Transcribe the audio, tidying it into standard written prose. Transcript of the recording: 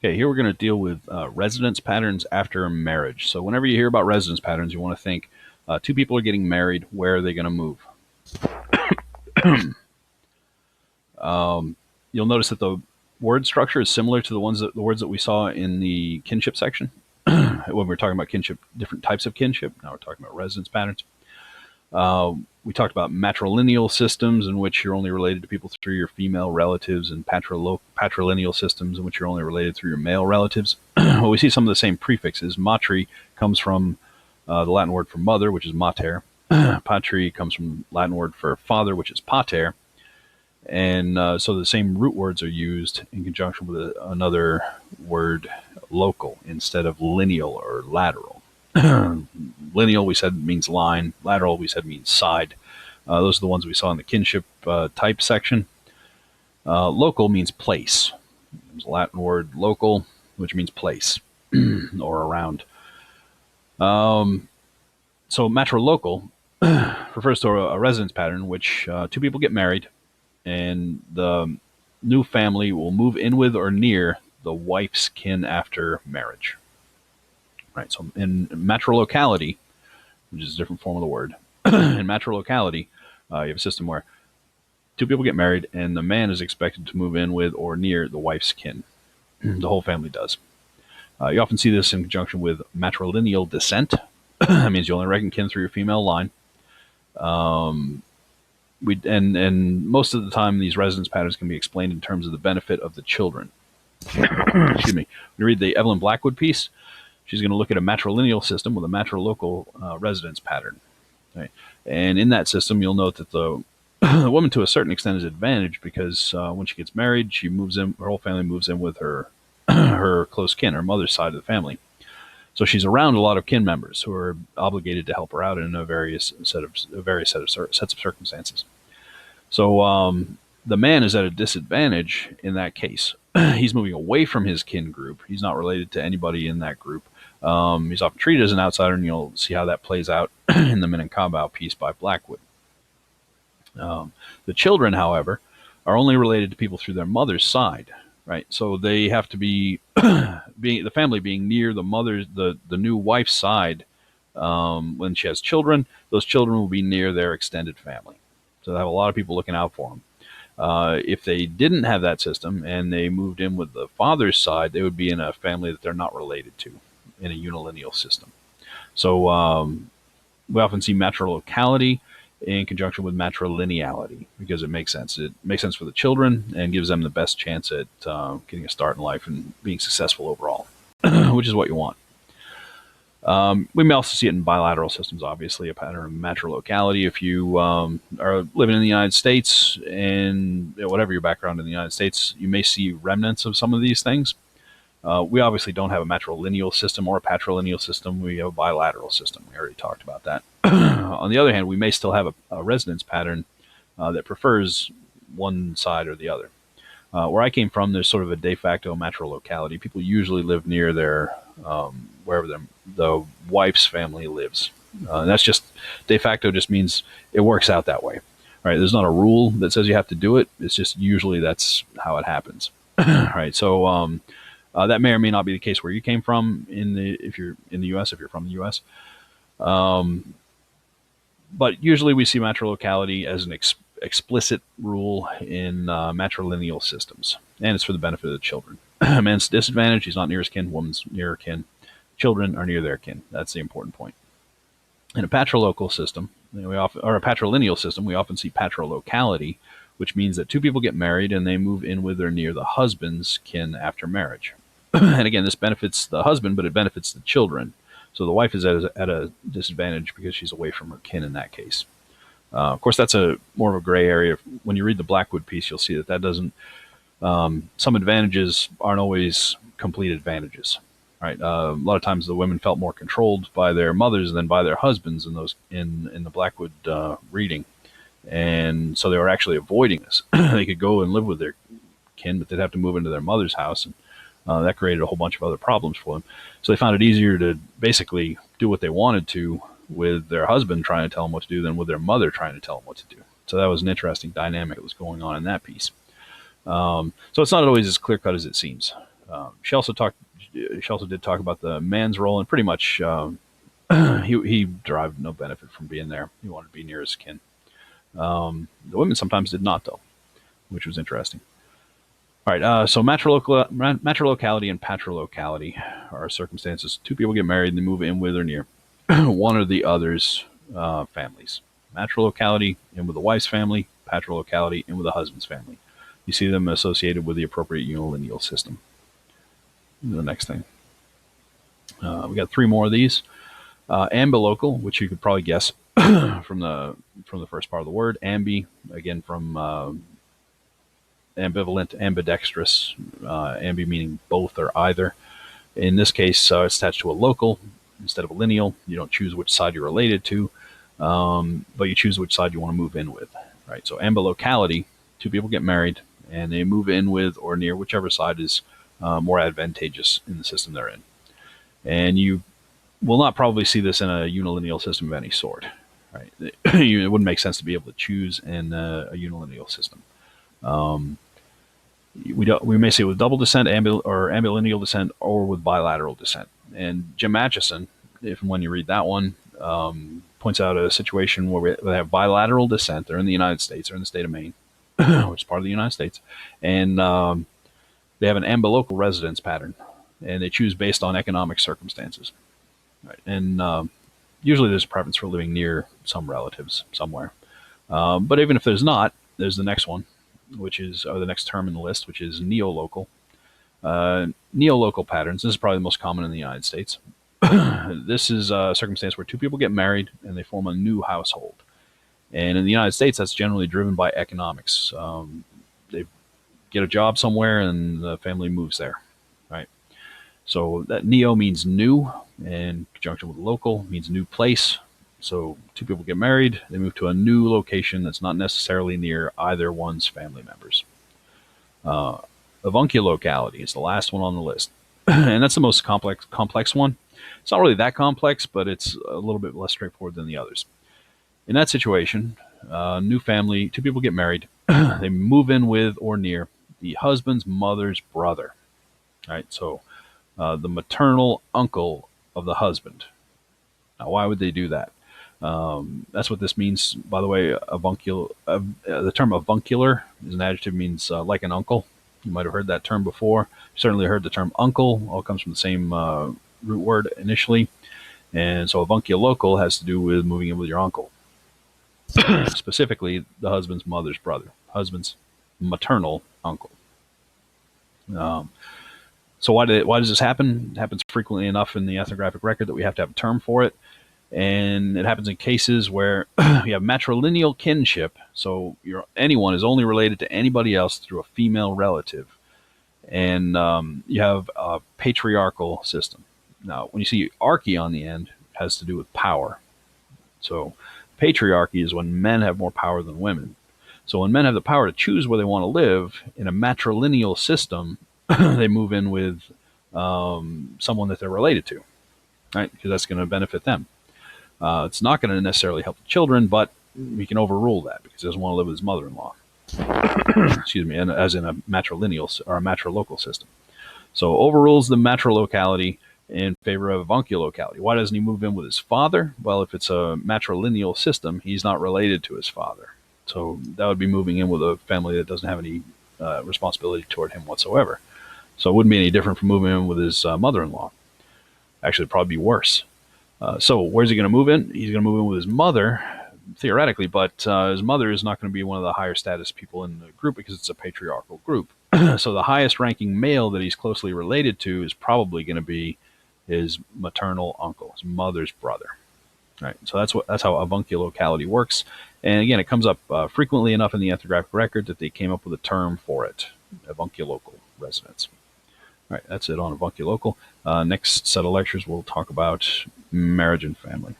Okay, here we're going to deal with residence patterns after marriage. So whenever you hear about residence patterns, you want to think two people are getting married. Where are they going to move? You'll notice that the word structure is similar to the words that we saw in the kinship section when we were talking about kinship, different types of kinship. Now we're talking about residence patterns. We talked about matrilineal systems in which you're only related to people through your female relatives, and patrilineal systems in which you're only related through your male relatives. Well, we see some of the same prefixes. Matri comes from the Latin word for mother, which is mater. Patri comes from Latin word for father, which is pater. And so the same root words are used in conjunction with another word, local, instead of lineal or lateral. Lineal, we said, means line. Lateral, we said, means side. Those are the ones we saw in the kinship type section. Local means place. There's a Latin word local, which means place or around. So matrilocal refers to a residence pattern in which two people get married and the new family will move in with or near the wife's kin after marriage. Right. So in matrilocality, which is a different form of the word, in matrilocality, you have a system where two people get married and the man is expected to move in with or near the wife's kin. The whole family does. You often see this in conjunction with matrilineal descent. That means you only reckon kin through your female line. And most of the time, these residence patterns can be explained in terms of the benefit of the children. Excuse me. When you read the Evelyn Blackwood piece, she's going to look at a matrilineal system with a matrilocal residence pattern. Right? And in that system, you'll note that the woman, to a certain extent, is advantaged because when she gets married, she moves in. Her whole family moves in with her her close kin, her mother's side of the family. So she's around a lot of kin members who are obligated to help her out in a various set of sets of circumstances. So the man is at a disadvantage in that case. He's moving away from his kin group. He's not related to anybody in that group. He's often treated as an outsider, and you'll see how that plays out in the Minangkabau piece by Blackwood. The children, however, are only related to people through their mother's side, right? So they have to be the family being near the new wife's side. When she has children, those children will be near their extended family. So they have a lot of people looking out for them. If they didn't have that system and they moved in with the father's side, they would be in a family that they're not related to in a unilineal system. So we often see matrilocality in conjunction with matrilineality because it makes sense. It makes sense for the children and gives them the best chance at getting a start in life and being successful overall, which is what you want. We may also see it in bilateral systems, obviously, a pattern of matrilocality. If you are living in the United States and whatever your background in the United States, you may see remnants of some of these things. We obviously don't have a matrilineal system or a patrilineal system. We have a bilateral system. We already talked about that. On the other hand, we may still have a residence pattern that prefers one side or the other. Where I came from, there's sort of a de facto matrilocality. People usually live near their wherever the wife's family lives. And that's just de facto just means it works out that way. Right? There's not a rule that says you have to do it. It's just usually that's how it happens. Right? So that may or may not be the case where you came from if you're in the U.S. if you're from the U.S. But usually we see matrilocality as an explicit rule in matrilineal systems, and it's for the benefit of the children. Man's disadvantage, he's not near his kin, woman's near her kin. Children are near their kin. That's the important point. In a patrilocal system, or a patrilineal system, we often see patrilocality, which means that two people get married and they move in with or near the husband's kin after marriage. And again, this benefits the husband, but it benefits the children. So the wife is at a disadvantage because she's away from her kin in that case. Of course, that's more of a gray area. When you read the Blackwood piece, you'll see that doesn't. Some advantages aren't always complete advantages, right? A lot of times the women felt more controlled by their mothers than by their husbands in the Blackwood reading, and so they were actually avoiding this. They could go and live with their kin, but they'd have to move into their mother's house, and that created a whole bunch of other problems for them. So they found it easier to basically do what they wanted to with their husband trying to tell them what to do than with their mother trying to tell them what to do. So that was an interesting dynamic that was going on in that piece. So it's not always as clear cut as it seems. She also talked. She also did talk about the man's role, and pretty much he derived no benefit from being there. He wanted to be near his kin. The women sometimes did not, though, which was interesting. All right, so matrolocality and patrolocality are circumstances. Two people get married and they move in with or near one or the other's families. Matrolocality in with the wife's family, patrolocality in with the husband's family. You see them associated with the appropriate unilineal system. The next thing. We got three more of these. Ambilocal, which you could probably guess from the first part of the word. Ambi, again from ambivalent, ambidextrous, ambi meaning both or either. In this case, it's attached to a local instead of a lineal. You don't choose which side you're related to, but you choose which side you want to move in with. Right. So ambilocality, two people get married and they move in with or near whichever side is more advantageous in the system they're in. And you will not probably see this in a unilineal system of any sort. Right. It wouldn't make sense to be able to choose in a unilineal system. We may see it with double descent, or ambilineal descent, or with bilateral descent. And Jim Atchison, if and when you read that one, points out a situation where they have bilateral descent. They're in the United States, they're in the state of Maine, which is part of the United States, and they have an ambilocal residence pattern, and they choose based on economic circumstances. Right. And usually there's a preference for living near some relatives somewhere. But even if there's not, there's the next one, which is the next term in the list, which is neolocal. Neolocal patterns. This is probably the most common in the United States. This is a circumstance where two people get married and they form a new household. And in the United States, that's generally driven by economics. They get a job somewhere and the family moves there, right? So that neo means new, and in conjunction with local means new place. So two people get married, they move to a new location that's not necessarily near either one's family members. Avunculocality is the last one on the list, and that's the most complex one. It's not really that complex, but it's a little bit less straightforward than the others. In that situation, new family, two people get married, they move in with or near the husband's mother's brother. Right, so the maternal uncle of the husband. Now, why would they do that? That's what this means, by the way. The term avuncular is an adjective, means like an uncle. You might have heard that term before. You certainly heard the term uncle. All comes from the same root word initially. And so avunculocal has to do with moving in with your uncle. Specifically, the husband's mother's brother, husband's maternal uncle. So why does this happen? It happens frequently enough in the ethnographic record that we have to have a term for it. And it happens in cases where you have matrilineal kinship. So anyone is only related to anybody else through a female relative. And you have a patriarchal system. Now, when you see archy on the end, it has to do with power. So patriarchy is when men have more power than women. So when men have the power to choose where they want to live in a matrilineal system, they move in with someone that they're related to, right? Because that's going to benefit them. It's not going to necessarily help the children, but we can overrule that because he doesn't want to live with his mother-in-law. Excuse me, and as in a matrilineal or a matrilocal system. So overrules the matrilocality in favor of avunculocality. Why doesn't he move in with his father? Well, if it's a matrilineal system, he's not related to his father. So that would be moving in with a family that doesn't have any responsibility toward him whatsoever. So it wouldn't be any different from moving in with his mother-in-law. Actually, it'd probably be worse. So where's he going to move in? He's going to move in with his mother, theoretically, but his mother is not going to be one of the higher status people in the group because it's a patriarchal group. So the highest ranking male that he's closely related to is probably going to be his maternal uncle, his mother's brother. Right. So that's how avunculocality works. And again, it comes up frequently enough in the ethnographic record that they came up with a term for it, avunculocal residence. All right, that's it on avunculocal. Next set of lectures, we'll talk about marriage and family.